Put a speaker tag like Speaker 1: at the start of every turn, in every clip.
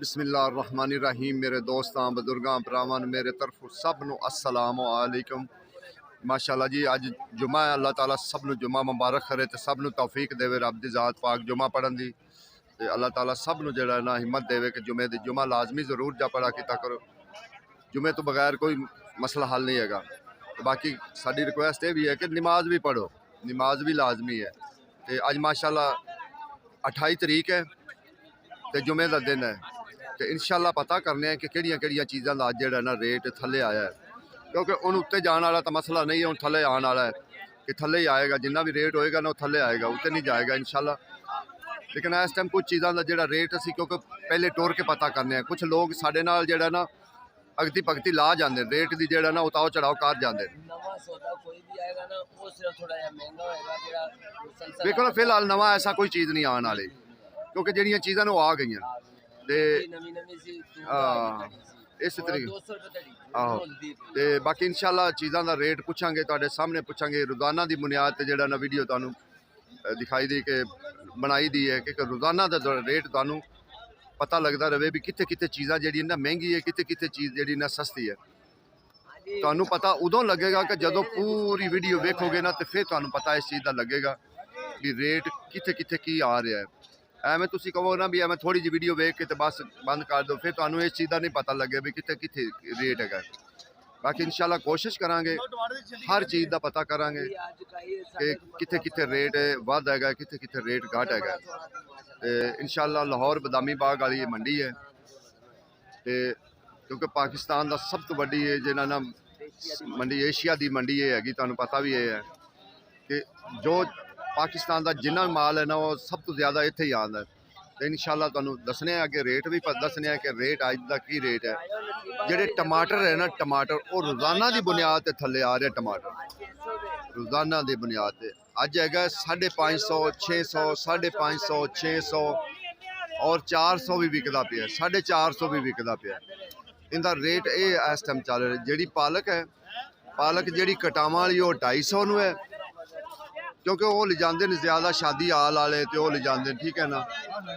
Speaker 1: बिस्मिल्लाहिर्रहमानिर्रहीम। मेरे दोस्तां बजुर्गां भरावां मेरे तरफ सब नू अस्सलाम वालेकुम। माशाअल्लाह जी अज जुमा है। अल्लाह ताला सब नू जुमा मुबारक करे तो सब नू तौफीक देवे। रब दी ज़ात पाक जुमा पढ़न दी ते अल्लाह ताला सब नू जिहड़ा ना हिम्मत देवे कि जुमा लाजमी ज़रूर जा पढ़ा किता करो। जुमे तो बगैर कोई मसला हल नहीं हैगा। तो बाकी साडी रिक्वेस्ट ये भी है कि नमाज भी पढ़ो, नमाज भी लाजमी है। तो अज माशाअल्लाह 28 तरीक है तो जुमे का दिन है। तो इंशाअल्लाह पता करने हैं कि किहड़ियां चीज़ों का अज जिहड़ा ना रेट थल्ले आया है, क्योंकि हुण उत्ते जाने वाला तो मसला नहीं है, हुण थल्ले आने वाला है कि थल्ले ही आएगा। जिन्ना भी रेट होएगा ना वो थल्ले आएगा, उत्ते नहीं जाएगा इंशाअल्लाह। लेकिन इस टाइम कुछ चीज़ों का जिहड़ा रेट असीं क्योंकि पहले टुर के पता करने हैं। कुछ लोग साडे नाल जिहड़ा ना अगती भगती ला जाते रेट की जिहड़ा ना उताव चढ़ाव कर जाते। देखो ना फिलहाल नवा ऐसा कोई चीज़ नहीं आने वाली, क्योंकि जिहड़ियां चीज़ां ने वो आ गई ते इस तरीके आहो। तो बाकी इंशाअल्लाह चीज़ों का रेट पुछांगे, तुहाडे सामने पुछांगे। रोज़ाना की बुनियाद पर जिहड़ा ना वीडियो तुहानूं दिखाई दी कि बनाई दी है कि रोज़ाना का रेट तुहानूं पता लगता रहे भी कित्थे कित्थे चीज़ां जिहड़ी ना महंगी है, कित्थे कित्थे चीज़ जिहड़ी ना सस्ती है। तुहानूं पता उदों लगेगा कि जदों पूरी वीडियो वेखोगे ना तो फिर तुहानूं पता इस चीज़ का लगेगा भी रेट कित्थे कित्थे की आ रहा है। एवें तुसीं कहो ना भी एवें थोड़ी जी वीडियो वेख के तो बस बंद कर दो, फिर तुहानूं इस चीज़ का नहीं पता लगे भी कित्थे कित्थे रेट है। बाकी इंशाअल्लाह कोशिश करांगे हर चीज़ का पता करांगे कि कित्थे कित्थे रेट वध है, कित्थे कित्थे रेट घट है। इंशाअल्लाह लाहौर बदामी बाग वाली मंडी है, तो क्योंकि पाकिस्तान का सब तो वड्डी है जिन्हें ना मंडी एशिया की मंडी ये हैगी। तुहानूं पता भी ये है कि जो पाकिस्तान का जिन्ना माल है ना वो सब तो ज़्यादा इत्थे ही आंदा है। तो इंशाअल्लाह तुहानूं दसने हैं कि रेट भी दसने हैं कि रेट अज का की रेट है। जिहड़े टमाटर है ना टमाटर वो रोज़ाना की बुनियाद पर थल्ले आ रहे। टमाटर रोज़ाना की बुनियाद पर अज है 550, 600, 550, 600 और 400 भी विकदा पिया, 450 भी विकदा पिया। इनका रेट ये इस टाइम चल रहा है। जी पालक है, पालक जी कटावां वाली वो 250 नूं है, क्योंकि वो ले जाते हैं ज़्यादा शादी हाल वाले तो वो ले जाते हैं, ठीक है ना।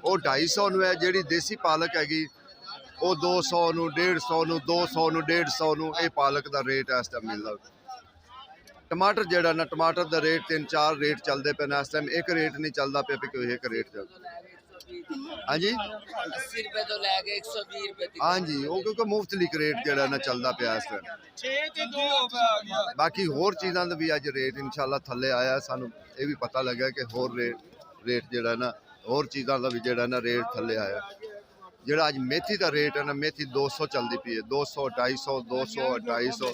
Speaker 1: वो 250 नूं है। जी देसी पालक हैगी वो 200 नूं, 150 नूं, 200 नूं, 150 नूं ये पालक का रेट इस टाइम मिलता। टमाटर जिहड़ा ना टमाटर का रेट 3-4 रेट चलते पे इस टाइम, एक रेट नहीं चलता पे कोई एक रेट चल। हाँ जी
Speaker 2: 80 रुपए तो लैके 120 रुपए।
Speaker 1: हाँ जी वो क्योंकि मुफ्तलिक रेट जिहड़ा ना चलता पे इस टाइम। बाकी होर चीज़ों का भी अज रेट इंशाअल्लाह थल्ले आया। सानू ये भी पता लगा कि होर रेट जिहड़ा ना होर चीज़ों का भी जिहड़ा ना रेट थल्ले आया। जिहड़ा अज मेथी का रेट है ना मेथी 200 चलती पई है, 200, 250, 200, 250।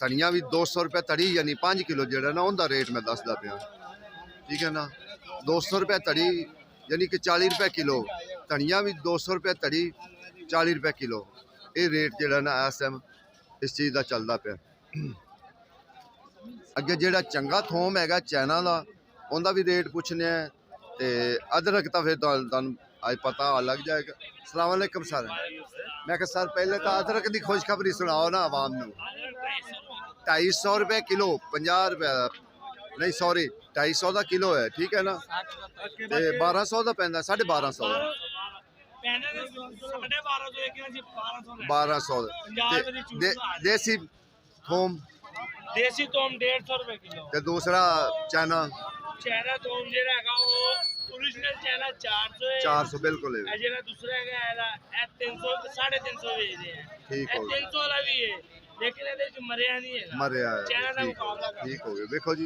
Speaker 1: धनिया भी 200 रुपये तड़ी यानी 5 किलो जिहड़ा ना उनका रेट मैं दसदा पिया, ठीक है ना। 200 रुपये तड़ी यानी कि 40 रुपये किलो। धनिया भी 200 रुपये तड़ी 40 रुपये किलो। ये रेट जिहड़ा ना इस टाइम इस चीज़ का चलता पे। अगे जिहड़ा चंगा थोम है चाइना का उनका भी रेट पूछने हैं। तो अदरक तो फिर तुहानूं अज पता लग जाएगा। अस्सलाम वालेकुम सर। मैं कहा सर पहले तो अदरक की खुशखबरी सुनाओ ना आवाम नूं। 250 रुपये किलो, 50 रुपये नहीं सॉरी 250 का किलो है, ठीक है ना। तो 1200 का पैंदा 1250 1200 देसी थोम
Speaker 3: 150 रुपए किलो।
Speaker 1: ते दूसरा चाइना
Speaker 3: चाइना थोम जेड़ा हैगा वो ओरिजिनल चाइना 400 है।
Speaker 1: 400 बिल्कुल है।
Speaker 3: जेड़ा दूसरा हैगा ए 300 350 बेचदे हैं।
Speaker 1: ठीक हो
Speaker 3: 300 वाला भी है लेकिन ਇਹਦੇ ਚ ਮਰਿਆ ਨਹੀਂ ਹੈਗਾ।
Speaker 1: मरिया
Speaker 3: ਚਾइना ਦਾ ਮੁਕਾਬਲਾ ਕਰ।
Speaker 1: ठीक हो गया। देखो जी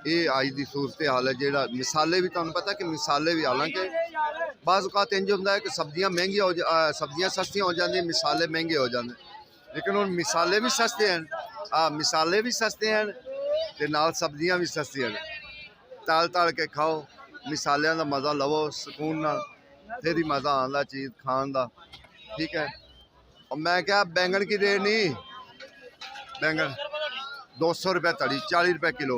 Speaker 1: ये अज की सूरत हाल है। जेड़ा मिसाले भी तुहानूं पता कि मिसाले भी हालांकि बाज़ औकात इंज हुंदा है कि सब्जियां महंगियां सब्जियां सस्तियां हो जांदियां, मिसाले महंगे हो जाते। लेकिन हुण मिसाले भी सस्ते हैं, मिसाले भी सस्ते हैं ते नाल सब्जियां भी सस्तियां हैं। तल के खाओ, मिसालियां का मज़ा लवो सुकून नाल, फिर ही मज़ा आंदा चीज़ खान का, ठीक है। और मैं क्या बैंगन की रेट नहीं, बैंगन 200 रुपये तड़ी 40 रुपये किलो।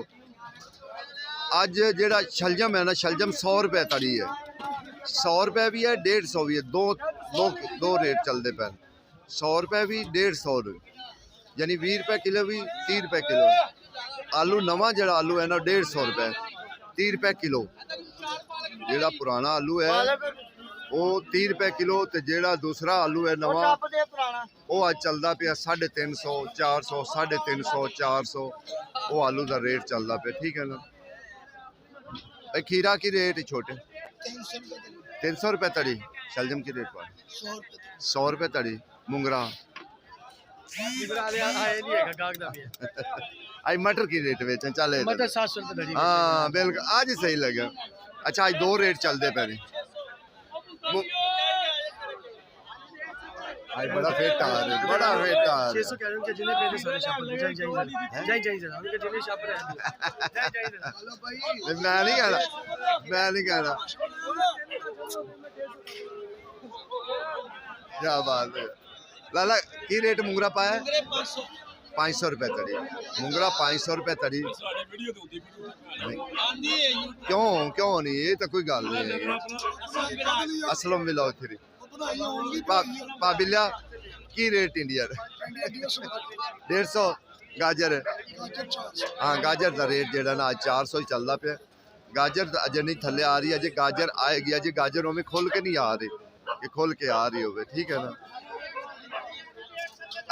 Speaker 1: अज जेड़ा शलजम है ना शलजम 100 रुपये तड़ी है, 100 रुपये भी है 150 भी है। दो रेट चलते पे। 100 रुपये भी 150 यानी 20 रुपये किलो भी 30 रुपये किलो। आलू नवा जड़ा आलू है ना 150 रुपये 30 रुपये किलो। जेड़ा पुराना आलू है ਉਹ 30 ਰੁਪਏ ਕਿਲੋ ਤੇ ਜਿਹੜਾ ਦੂਸਰਾ ਆਲੂ ਹੈ ਨਵਾਂ ਉਹ ਅੱਜ ਚੱਲਦਾ ਪਿਆ 350 400 350 400 ਉਹ ਆਲੂ ਦਾ ਰੇਟ ਚੱਲਦਾ ਪਿਆ ਠੀਕ ਹੈ ਨਾ ਇਹ खीरा की रेट छोटे 300 रुपये तड़ी शलजम की रेट पर 100 रुपये तड़ी मुंगरा आज मटर की रेट बेचन चले हाँ बिल्कुल आज ही सही लगा अच्छा आज दो रेट चलते पे आज बड़ा फेट आ रहा है बड़ा फेट आ रहा मैं नहीं कहना क्या बात है लाला की रेट मुंगरा पाया 500 रुपये तड़ी मुंगरा 500 रुपये तड़ी क्यों नहीं ये तो कोई गल नहीं है असलम मिलाओ थी पाबिलिया की रेट इंडिया 150 गाजर हाँ गाजर का रेट जो ना आज 400 ही चलता पे गाजर अजे नहीं थले आ रही अजे गाजर आएगी अजे गाजर उमें खोल के नहीं आ रही कि खोल के आ रही हो ठीक है ना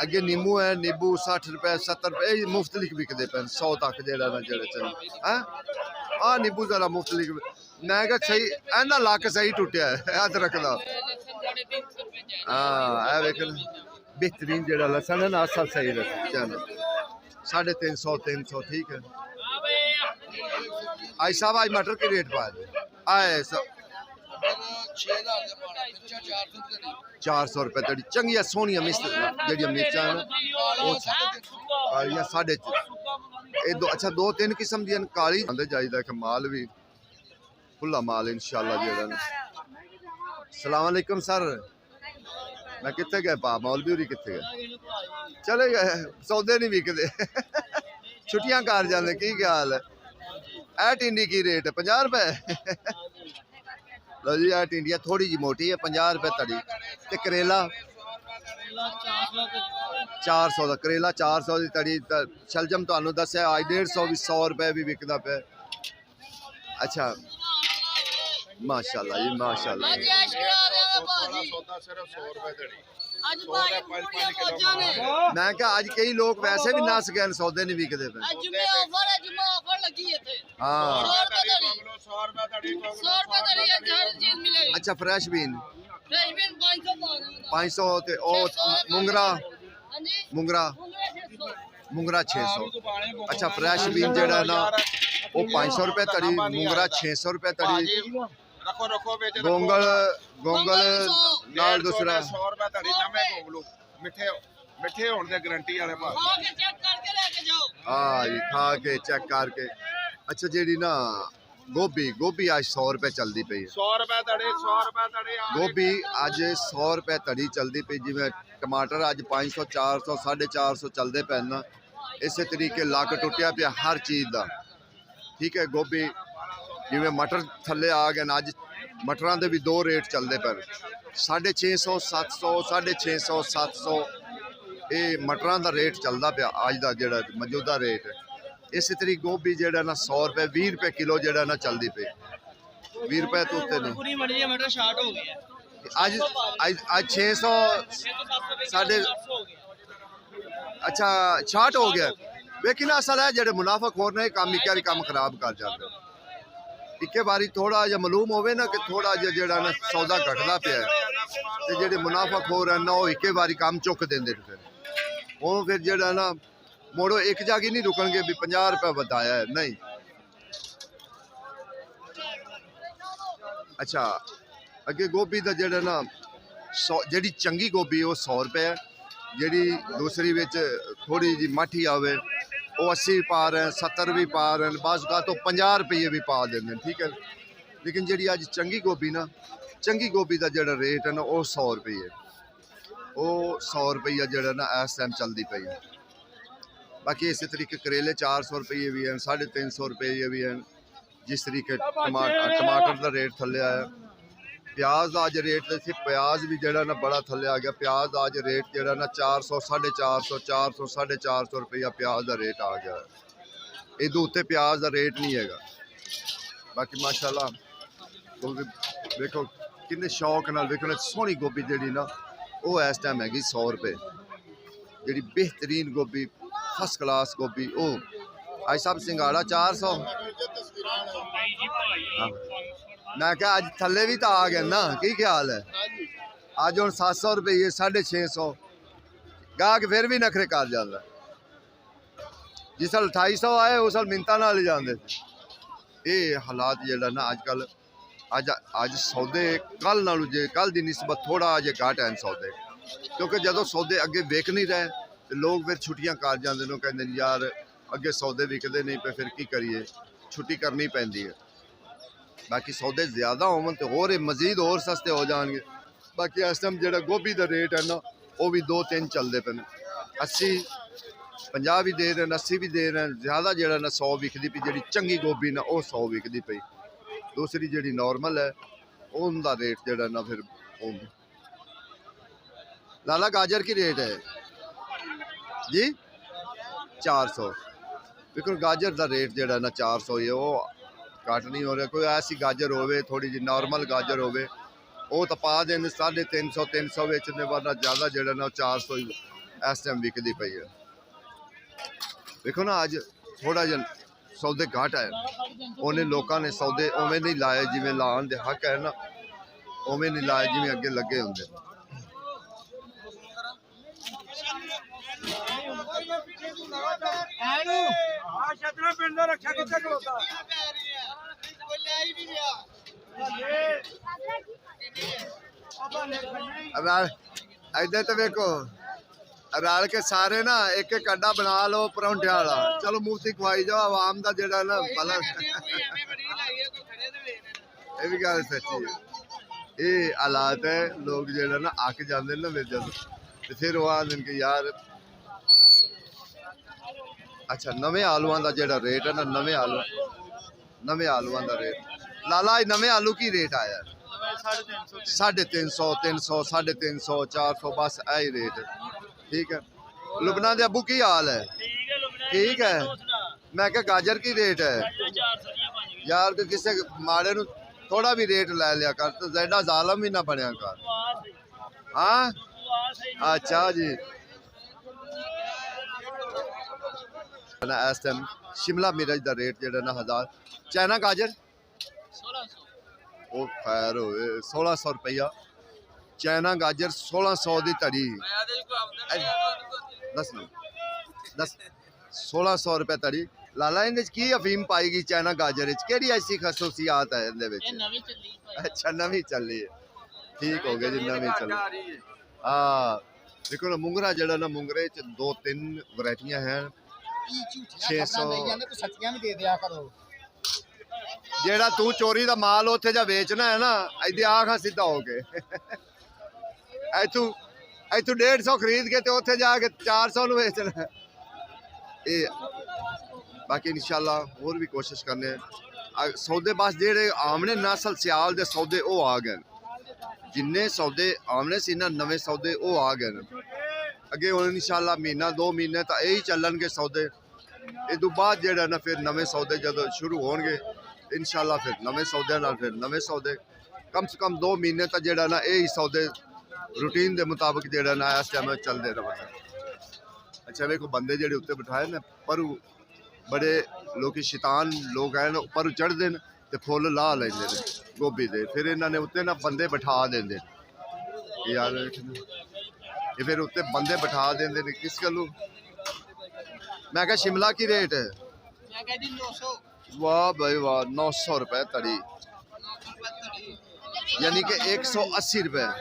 Speaker 1: अगे नींबू है नींबू 60 रुपए 70 रुपए मुफ्त लिख बिकते पे 100 तक जेड़ा ना जेड़ा चल हैं आ नींबू जरा मुफ्त लिख मैं कहा सही एंदा लक सही टूटिया है अदरक दा हाँ ए वेख बेहतरीन जेड़ा लसन है ना असल सही रख चलो 350 300 ठीक है आई साहब आज मटर की रेट पा दे आए 400 रुपये तड़ी चंगिया सोनिया जी मिर्चा साढ़े अच्छा 2-3 किस्म दी काली आंदे जाइदा कि माल भी खुला माल इंशाल्लाह जेड़ा सलाम अलैकुम सर मैं कितने गए पा मौलवी होरी कितने गए चले गए सौदे नहीं बिकते छुट्टियां कर जाते की हाल है ए टिंडी की रेट 50 रुपए लो जी ए टिंडिया थोड़ी जी मोटी है 50 रुपए तड़ी ते करेला 400 का करेला 400 की तड़ी शलजम तुहानू दस्या आज 150 भी 100 रुपए भी बिकदा पे अच्छा माशाल्लाह जी माशाल्लाह मैं क्या आज कई लोग वैसे भी नस गए सौदे नहीं बिकते पे हाँ अच्छा फ्रेश बीन 500 ते ओ मुंगरा मुंगरा 600 अच्छा फ्रेश बीन जेड़ा ना वो 500 रुपए तड़ी मुंगरा 600 रुपए तड़ी गोंगल गोंगल नाल दूसरा
Speaker 4: 100 रुपए तड़ी नवे गोंगलू मिठे मिठे होने दे गारंटी वाले भाव
Speaker 1: हाँ जी खा के चेक करके अच्छा जेडी ना गोभी गोभी आज 100 रुपए चलती पई है
Speaker 4: 100 रुपए तड़ी 100 रुपए तड़ी
Speaker 1: गोभी आज 100 रुपए तड़ी चलती पई जिवें टमाटर आज 500 400 450 चलते पे ना इस तरीके लक टुटिया पिया हर चीज़ का ठीक है गोभी जिवें मटर थले आ गए अज मटरां दे भी 2 रेट चलते पे 650 700 650 700 ये मटरां दा रेट चलता पिया अज दा जेड़ा मौजूदा रेट इस तरीके गोभी जेड़ा ना 100 रुपए 20 रुपए किलो जेड़ा ना चलती पे 20 रुपए तो उत्ते नहीं आज आज आज 600 साढ़े अच्छा 60 हो गया लेकिन असल है जेडे मुनाफाखोर ने काम एक बारी काम खराब कर जाते इक्के बारी थोड़ा जिहा मालूम होवे ना कि थोड़ा जिहा जेड़ा ना सौदा घटदा पिया ते जेडे मुनाफाखोर है ना वो इक्के बारी काम चुक देंदे फिर जेड़ा ना मोड़ो एक जागी नहीं रुकणगे भी 50 रुपए बताया है नहीं अच्छा अगे गोभी का जेड़ा ना जेड़ी चंगी गोभी वो 100 रुपए है जेड़ी दूसरी विच थोड़ी जी माठी आवे वो 80 पा रहे हैं 70 भी पा रहे हैं बाज़ का तो 50 रुपये भी पा देंगे ठीक है लेकिन जेड़ी अज चंगी गोभी ना चंगी गोभी का जेड़ा रेट है ना वो 100 रुपये है वो 100 रुपया जेड़ा ना इस टाइम चलती पई है बाकी इस तरीके करेले 400 रुपये भी हैं 350 रुपये भी हैं जिस तरीके टमाटर का रेट थले आया प्याज का अज रेट सी प्याज भी जेड़ा ना बड़ा थले आ गया प्याज का अज रेट जेड़ा ना 400 450 400 450 रुपया प्याज का रेट आ गया इदू उत्ते प्याज का रेट नहीं है बाकी माशाल्लाह देखो ਕਿੰਨੇ ਸ਼ੌਕ ਨਾਲ ਵੇਖਣਾ। ਸੋਹਣੀ ਗੋਭੀ ਜਿਹੜੀ ਨਾ ਉਹ ਇਸ ਟਾਈਮ ਹੈਗੀ 100 ਰੁਪਏ। ਜਿਹੜੀ ਬਿਹਤਰੀਨ ਗੋਭੀ ਫਸਟ ਕਲਾਸ ਗੋਭੀ ਉਹ ਅੱਜ ਸਭ ਸਿੰਗਾੜਾ 400। ਮੈਂ ਕਿਹਾ ਅੱਜ ਥੱਲੇ ਵੀ ਤਾਂ ਆ ਗਏ ਨਾ, ਕੀ ਖਿਆਲ ਹੈ? ਅੱਜ ਹੁਣ 700 ਰੁਪਏ 650 ਗਾਹਕ ਫਿਰ ਵੀ ਨਖਰੇ ਕਰ ਜਾਂਦਾ। ਜਿਸ ਸਾਲ 2800 ਆਏ ਉਸ ਸਾਲ ਮਿੰਤਾਂ ਨਾਲ ਹੀ ਜਾਂਦੇ। ਇਹ ਹਾਲਾਤ ਜਿਹੜਾ ਨਾ ਅੱਜ ਕੱਲ ਅੱਜ ਸੌਦੇ ਕੱਲ ਨਾਲੋਂ ਜੇ ਕੱਲ ਦੀ ਨਿਸਬਤ ਥੋੜਾ ਜਿਹਾ ਘੱਟ ਹੈ ਸੌਦੇ, ਕਿਉਂਕਿ ਜਦੋਂ ਸੌਦੇ ਅੱਗੇ ਵੇਚ ਨਹੀਂ ਰਹੇ ਤੇ ਲੋਕ ਫਿਰ ਛੁੱਟੀਆਂ ਕਰ ਜਾਂਦੇ ਨੇ, ਕਹਿੰਦੇ ਨੇ ਯਾਰ ਅੱਗੇ ਸੌਦੇ ਵਿਕਦੇ ਨਹੀਂ ਪਏ ਫਿਰ ਕੀ ਕਰੀਏ, ਛੁੱਟੀ ਕਰਨੀ ਪੈਂਦੀ ਹੈ। ਬਾਕੀ ਸੌਦੇ ਜ਼ਿਆਦਾ ਹੋਣ ਤੇ ਹੋਰ ਮਜ਼ੀਦ ਹੋਰ ਸਸਤੇ ਹੋ ਜਾਣਗੇ। ਬਾਕੀ ਇਸ ਟਾਈਮ ਜਿਹੜਾ ਗੋਭੀ ਦਾ ਰੇਟ ਹੈ ਨਾ ਉਹ ਵੀ 2-3 ਚੱਲਦੇ ਪਏ ਨੇ। 80 50 ਵੀ ਦੇ ਰਹੇ ਨੇ, 80 ਵੀ ਦੇ ਰਹੇ ਨੇ। ਜ਼ਿਆਦਾ ਜਿਹੜਾ ਨਾ 100 ਵਿਕਦੀ ਪਈ, ਜਿਹੜੀ ਚੰਗੀ ਗੋਭੀ ਨਾ ਉਹ 100 ਵਿਕਦੀ ਪਈ। ਦੂਸਰੀ ਜਿਹੜੀ ਨਾਰਮਲ ਹੈ ਉਹਦਾ ਰੇਟ ਜਿਹੜਾ ਨਾ ਫਿਰ ਉਹ। ਲਾਲਾ गाजर की रेट है जी 400। ਦੇਖੋ गाजर ਦਾ ਰੇਟ ਜਿਹੜਾ ਨਾ 400 ਹੀ ਹੈ, ਉਹ ਘੱਟ ਨਹੀਂ ਹੋ ਰਿਹਾ। ਕੋਈ ਐਸੀ गाजर ਹੋਵੇ ਥੋੜੀ ਜਿਹੀ ਨਾਰਮਲ गाजर ਹੋਵੇ ਉਹ ਤਾਂ ਪਾ ਦੇਣ 350 300 ਵੇਚਦੇ, ਵਰਨਾ ਜ਼ਿਆਦਾ ਜਿਹੜਾ ਨਾ 400 ਹੀ ਇਸ ਟਾਈਮ ਵਿਕਦੀ ਪਈ ਹੈ। ਦੇਖੋ ਨਾ ਅੱਜ ਥੋੜਾ ਜਿਹਾ ਸੌਦੇ ਘੱਟ ਹੈ। ਉਹਨੇ ਲੋਕਾਂ ਨੇ ਸੌਦੇ ਉਵੇਂ ਨਹੀਂ ਲਾਏ ਜਿਵੇਂ ਲਾਉਣ ਦੇ ਹੱਕ ਹੈ ਨਾ, ਉਵੇਂ ਨਹੀਂ ਲਾਏ ਜਿਵੇਂ ਅੱਗੇ ਲੱਗੇ ਹੁੰਦੇ। ਇੱਧਰ ਤਾਂ ਵੇਖੋ ਰਲ ਕੇ ਸਾਰੇ ਨਾ ਇੱਕ ਇੱਕ ਅੱਡਾ ਬਣਾ ਲਓ ਪਰੌਂਠਿਆਂ ਵਾਲਾ, ਚਲੋ ਮੁਫਤੀ ਖਵਾਈ ਜਾਓ ਆਵਾਮ ਦਾ ਜਿਹੜਾ ਨਾ ਭਲਾ। ਇਹ ਵੀ ਗੱਲ ਸੱਚੀ ਹੈ। ਇਹ ਹਾਲਾਤ ਹੈ, ਲੋਕ ਜਿਹੜਾ ਨਾ ਅੱਕ ਜਾਂਦੇ ਨਾ ਫਿਰ ਜਦੋਂ, ਤੇ ਫਿਰ ਉਹ ਆਖਦੇ ਨੇ ਕਿ ਯਾਰ ਅੱਛਾ ਨਵੇਂ ਆਲੂਆਂ ਦਾ ਜਿਹੜਾ ਰੇਟ ਹੈ ਨਾ, ਨਵੇਂ ਆਲੂਆਂ ਦਾ ਰੇਟ ਲਾਲਾ ਨਵੇਂ ਆਲੂ ਕੀ ਰੇਟ ਆਇਆ? 350 300 350 400 ਬਸ ਇਹੀ ਰੇਟ ਹੈ। ठीक है। लुबना दे अबू की हाल है? ठीक है। मैं क्या गाजर की रेट है यार? कि किसी माड़े नु थोड़ा भी रेट लै लिया कर, तो ज़्यादा जालम भी ना बनया कर। हाँ अच्छा जी। इस टाइम शिमला मिर्च का रेट जो ना 1000। चाइना गाजर 1600। ओ खैर होए 1600 रुपया चाइना गाजर 1600 की धड़ी। 1600 रुपए धड़ी। लाला इहदे की अफीम पाई गई चाइना गाजर केड़ी ऐसी खसूसियात है इहदे विच? अच्छा नवी चली है, ठीक हो गया जी नवी चली। हाँ देखो ना मुंगरा जड़ा ना, मुंगरे च 2-3 वैरायटियां हैं। 600 जेड़ा तू चोरी दा माल उत्थे जा बेचना है ना, इधर आखा सीधा हो के इथू 150 खरीद के तो उत्थे जाके 400 ਨੂੰ ਵੇਚਣਾ। ਇਹ ਬਾਕੀ ਇਨਸ਼ਾਅੱਲਾ ਹੋਰ ਵੀ ਕੋਸ਼ਿਸ਼ ਕਰਨੇ ਸੌਦੇ ਬਸ ਜਿਹੜੇ ਆਮਣੇ ਨਸਲ ਸਿਆਲ ਦੇ ਸੌਦੇ ਉਹ ਆ ਗਏ। ਜਿੰਨੇ ਸੌਦੇ ਆਮਣੇ ਸੀ ਨਾ ਨਵੇਂ ਸੌਦੇ ਉਹ ਆ ਗਏ ਨੇ। ਅੱਗੇ ਹੁਣ ਇਨਸ਼ਾਅੱਲਾ ਮਹੀਨਾ 2 ਮਹੀਨੇ ਤਾਂ ਇਹੀ ਚੱਲਣਗੇ ਸੌਦੇ। ਇਹ ਤੋਂ ਬਾਅਦ ਜਿਹੜਾ ਨਾ ਫਿਰ ਨਵੇਂ ਸੌਦੇ ਜਦੋਂ ਸ਼ੁਰੂ ਹੋਣਗੇ ਇਨਸ਼ਾਅੱਲਾ ਫਿਰ ਨਵੇਂ ਸੌਦਿਆਂ ਨਾਲ ਫਿਰ ਨਵੇਂ ਸੌਦੇ ਕਮ ਸੇ ਕਮ 2 ਮਹੀਨੇ ਤੱਕ ਜਿਹੜਾ ਨਾ ਇਹੀ ਸੌਦੇ रूटीन के मुताबिक जो ना इस टाइम चलते रहे। अच्छा देखो बंदे जो उत्ते बिठाए ना परू बड़े लोग शैतान लोग हैं परू चढ़ते हैं तो फुल ला लेंगे गोभी दे, फिर इन्होंने उत्ते ना बंदे बिठा देंगे यार। ये फिर उत्ते बंदे बिठा देंगे किस गलों? मैं क्या शिमला की रेट है? वाह भाई वाह 900 रुपए तड़ी, यानी कि 180 रुपए।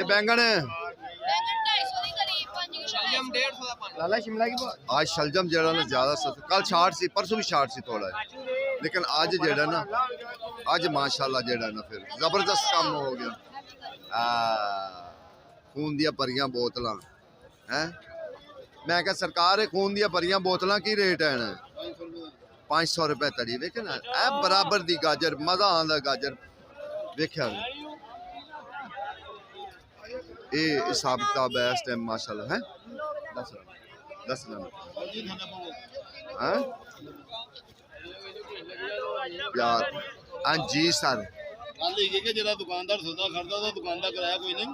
Speaker 1: बैंगन लाला शिमला की आज शलजम जड़ा ना ज्यादा सस्ता, कल 60 सी परसों भी 60 सी थोड़ा है, लेकिन आज जेड़ा ना आज माशाल्लाह जेड़ा ना फिर जबरदस्त काम हो गया। खून दिया भरियां बोतलां हैं। मैं क्या सरकार है खून दिया भरियां बोतलां की रेट है? 500 रुपए तड़ी। वेख ना ए बराबर दी गाजर मजा आंदा गाजर वेख्या। ये हिसाब किताब है इस टाइम माशाल्लाह है। 10 यार हाँ जी सर
Speaker 5: ਗੱਲ ਇਹ ਕਿ ਜਿਹੜਾ ਦੁਕਾਨਦਾਰ ਸੌਦਾ ਖੜਦਾ ਉਹਦਾ ਦੁਕਾਨ ਦਾ ਕਿਰਾਇਆ ਕੋਈ ਨਹੀਂ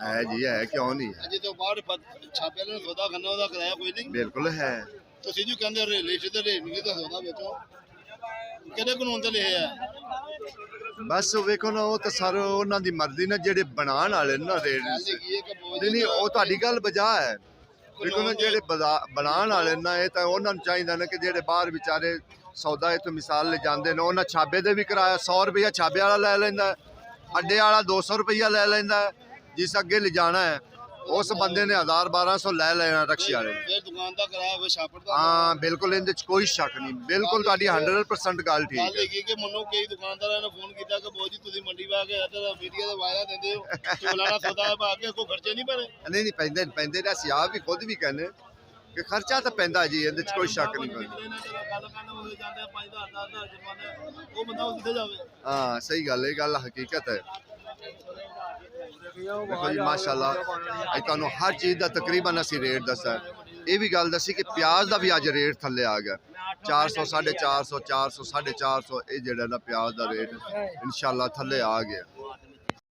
Speaker 1: ਹੈ ਜੀ, ਹੈ ਕਿਉਂ ਨਹੀਂ ਹੈ,
Speaker 5: ਅਜੇ ਤੋਂ ਬਾਅਦ ਛਾਪੇ ਵਾਲੇ ਨੂੰ ਸੌਦਾ ਖੜਨਾ ਉਹਦਾ ਕਿਰਾਇਆ ਕੋਈ ਨਹੀਂ।
Speaker 1: ਬਿਲਕੁਲ ਹੈ।
Speaker 5: ਤੁਸੀਂ ਜੀ ਕਹਿੰਦੇ ਰਿਲੇਸ਼ਨ ਤੇ ਰੇਟ ਨਹੀਂ ਤਾਂ ਸੌਦਾ ਵੇਚੋ, ਕਿਹੜੇ ਕਾਨੂੰਨ ਤੇ ਲਿਖਿਆ ਹੈ?
Speaker 1: ਬਸ ਵੇਖੋ ਨਾ, ਉਹ ਤਾਂ ਸਰ ਉਹਨਾਂ ਦੀ ਮਰਜ਼ੀ ਨਾਲ ਜਿਹੜੇ ਬਣਾਉਣ ਵਾਲੇ ਨੇ ਨਾ ਰੇਟ
Speaker 5: ਗੱਲ ਹੈਗੀ ਹੈ ਕਿ ਬਹੁਤ
Speaker 1: ਨਹੀਂ ਉਹ ਤੁਹਾਡੀ ਗੱਲ ਬਜਾ ਹੈ। ਵੇਖੋ ਨਾ ਜਿਹੜੇ ਬਣਾਉਣ ਵਾਲੇ ਨਾ, ਇਹ ਤਾਂ ਉਹਨਾਂ ਨੂੰ ਚਾਹੀਦਾ ਨਾ ਕਿ ਜਿਹੜੇ ਬਾਹਰ ਵਿਚਾਰੇ ਸੌਦਾ ਇੱਥੋਂ ਮਿਸਾਲ ਲੈ ਜਾਂਦੇ ਨੇ, ਉਹਨਾਂ ਛਾਬੇ ਦੇ ਵੀ ਕਿਰਾਇਆ 100 ਰੁਪਇਆ ਛਾਬੇ ਵਾਲਾ ਲੈ ਲੈਂਦਾ, ਅੱਡੇ ਵਾਲਾ 200 ਰੁਪਇਆ ਲੈ ਲੈਂਦਾ, ਜਿਸ ਅੱਗੇ ਲਿਜਾਣਾ ਹੈ ਉਸ ਬੰਦੇ ਨੇ 1000-1200 ਲੈ ਲੈਣਾ ਰਕਸ਼ੇ ਵਾਲੇ ਨੇ।
Speaker 5: ਫਿਰ ਦੁਕਾਨ ਦਾ ਕਿਰਾਇਆ ਹੋਵੇ ਛਾਪੜ ਦਾ।
Speaker 1: ਹਾਂ ਬਿਲਕੁਲ, ਇਹਦੇ 'ਚ ਕੋਈ ਸ਼ੱਕ ਨਹੀਂ, ਬਿਲਕੁਲ ਤੁਹਾਡੀ 100% ਗੱਲ ਠੀਕ
Speaker 5: ਗੱਲ
Speaker 1: ਹੈ।
Speaker 5: ਹੈਗੀ ਕਿ ਮੈਨੂੰ ਕਈ ਦੁਕਾਨਦਾਰਾਂ ਨੇ ਫੋਨ ਕੀਤਾ ਕਿ ਬਹੁਤ ਜੀ ਤੁਸੀਂ ਮੰਡੀ ਵਾ ਕੇ ਇੱਧਰ ਮੀਡੀਆ ਦਾ ਵਾਅਦਾ ਦਿੰਦੇ ਹੋ, ਚੋਲਾਣਾ ਸੌਦਾ ਪਾ ਕੇ ਕੋਈ ਖਰਚੇ ਨਹੀਂ ਬਣੇ।
Speaker 1: ਨਹੀਂ ਪੈਂਦੇ ਨੇ, ਅਸੀਂ ਆਪ ਵੀ ਖੁਦ ਵੀ ਕਹਿੰਦੇ ਕਿ ਖਰਚਾ ਤਾਂ ਪੈਂਦਾ ਜੀ, ਇਹਦੇ 'ਚ ਕੋਈ ਸ਼ੱਕ ਨਹੀਂ ਪੈਂਦਾ।
Speaker 5: ਗੱਲ ਕਰਨ ਹੋਏ ਜਾਂਦੇ 5,000 10,000 ਜੁਰਮਾਨੇ, ਉਹ ਬੰਦਾ ਉਹ ਕਿੱਥੇ ਜਾਵੇ?
Speaker 1: ਹਾਂ ਸਹੀ ਗੱਲ ਹੈ, ਇਹ ਗੱਲ ਹਕੀਕਤ ਹੈ। ਦੇਖੋ ਜੀ ਮਾਸ਼ਾਅੱਲਾ, ਅੱਜ ਤੁਹਾਨੂੰ ਹਰ ਚੀਜ਼ ਦਾ ਤਕਰੀਬਨ ਅਸੀਂ ਰੇਟ ਦੱਸਿਆ। ਇਹ ਵੀ ਗੱਲ ਦੱਸੀ ਕਿ ਪਿਆਜ਼ ਦਾ ਵੀ ਅੱਜ ਰੇਟ ਥੱਲੇ ਆ ਗਿਆ, 400 450 400 450 ਇਹ ਜਿਹੜਾ ਨਾ ਪਿਆਜ਼ ਦਾ ਰੇਟ ਇਨਸ਼ਾਅੱਲਾ ਥੱਲੇ ਆ ਗਿਆ।